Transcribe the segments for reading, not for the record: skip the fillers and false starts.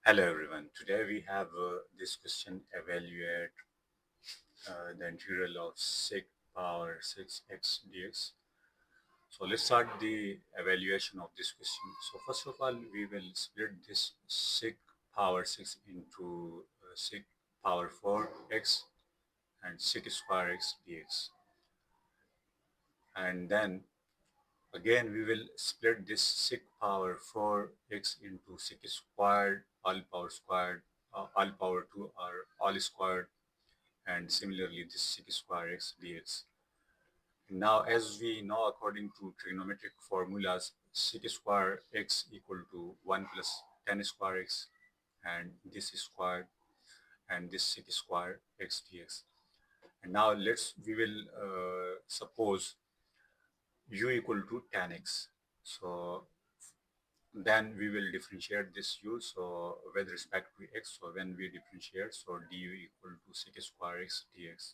Hello everyone. Today we have this question evaluate the integral of sec power 6x dx. So let's start the evaluation of this question. So first of all, we will split this sec power 6 into sec power 4x and sec square x dx. And then again we will split this sec power 4x into sec squared all power 2 or all squared, and similarly this sec square x dx. Now, as we know, according to trigonometric formulas, sec square x equal to 1 plus tan square x, and this is squared, and this sec square x dx. And now we will suppose u equal to tan x. So then we will differentiate this u, so with respect to x. So when we differentiate, so du equal to sec square x dx.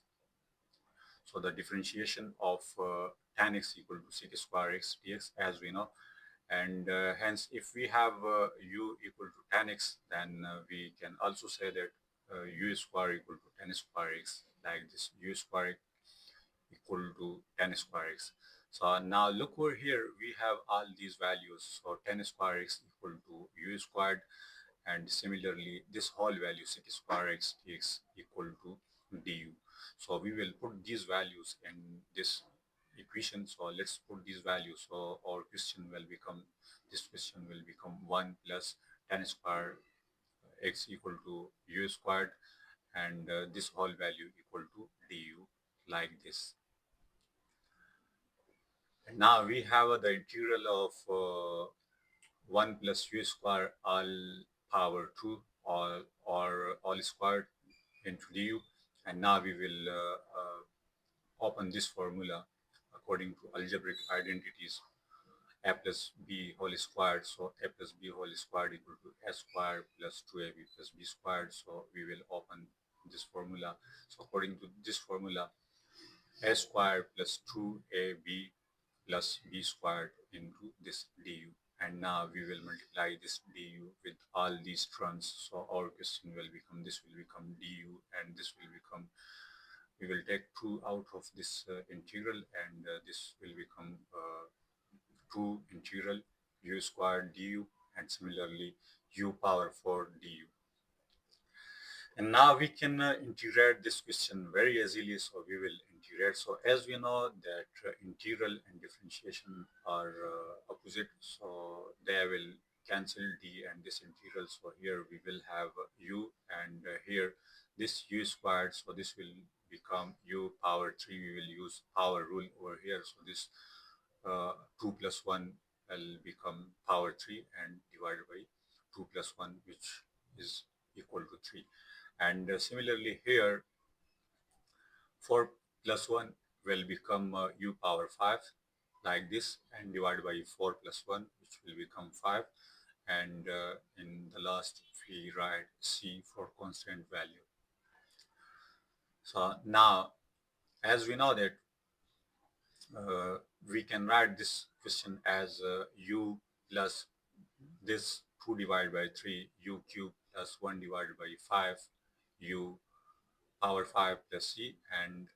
So the differentiation of tan x equal to sec square x dx, as we know. And hence, if we have u equal to tan x, then we can also say that u square equal to tan square x, like this u square equal to tan square x. So now look over here, we have all these values. So tan square x equal to u squared, and similarly this whole value sec square x dx equal to du. So we will put these values in this equation. So let's put these values. So our question will become, this question will become 1 plus tan square x equal to u squared, and this whole value equal to du, like this. And now we have the integral of 1 plus u square all power 2 or all squared into du. And now we will open this formula according to algebraic identities, a plus b whole squared. So a plus b whole squared equal to a squared plus 2ab plus b squared. So we will open this formula. So according to this formula, a squared plus 2ab plus b squared into this du. And now we will multiply this du with all these terms. So our question will become, this will become du, and this will become, we will take 2 out of this integral, and this will become 2 integral u squared du, and similarly u power 4 du. And now we can integrate this question very easily. So we will integrate. So as we know that integral and differentiation are opposite, so they will cancel d and this integral. So here we will have u, and here this u squared. So this will become u power 3. We will use power rule over here. So this 2 plus 1 will become power 3 and divided by 2 plus 1, which is equal to 3. And similarly here 4 plus 1 will become u power 5, like this, and divided by 4 plus 1, which will become 5. And in the last we write c for constant value. So now, as we know that we can write this question as u plus this 2 divided by 3 u cube plus 1 divided by 5 u power 5 plus c. And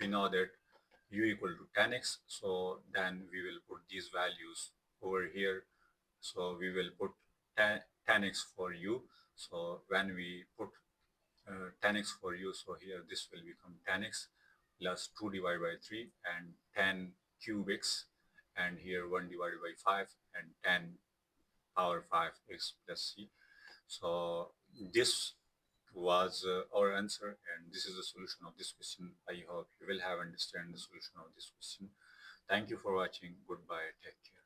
we know that u equal to tan x, so then we will put these values over here. So we will put tan x for u. So when we put tan x for u, so here this will become tan x plus 2 divided by 3 and tan cube x, and here 1 divided by 5 and tan power 5 x plus c. So this was our answer, and this is the solution of this question. I hope you will have understand the solution of this question. Thank you for watching. Goodbye. Take care.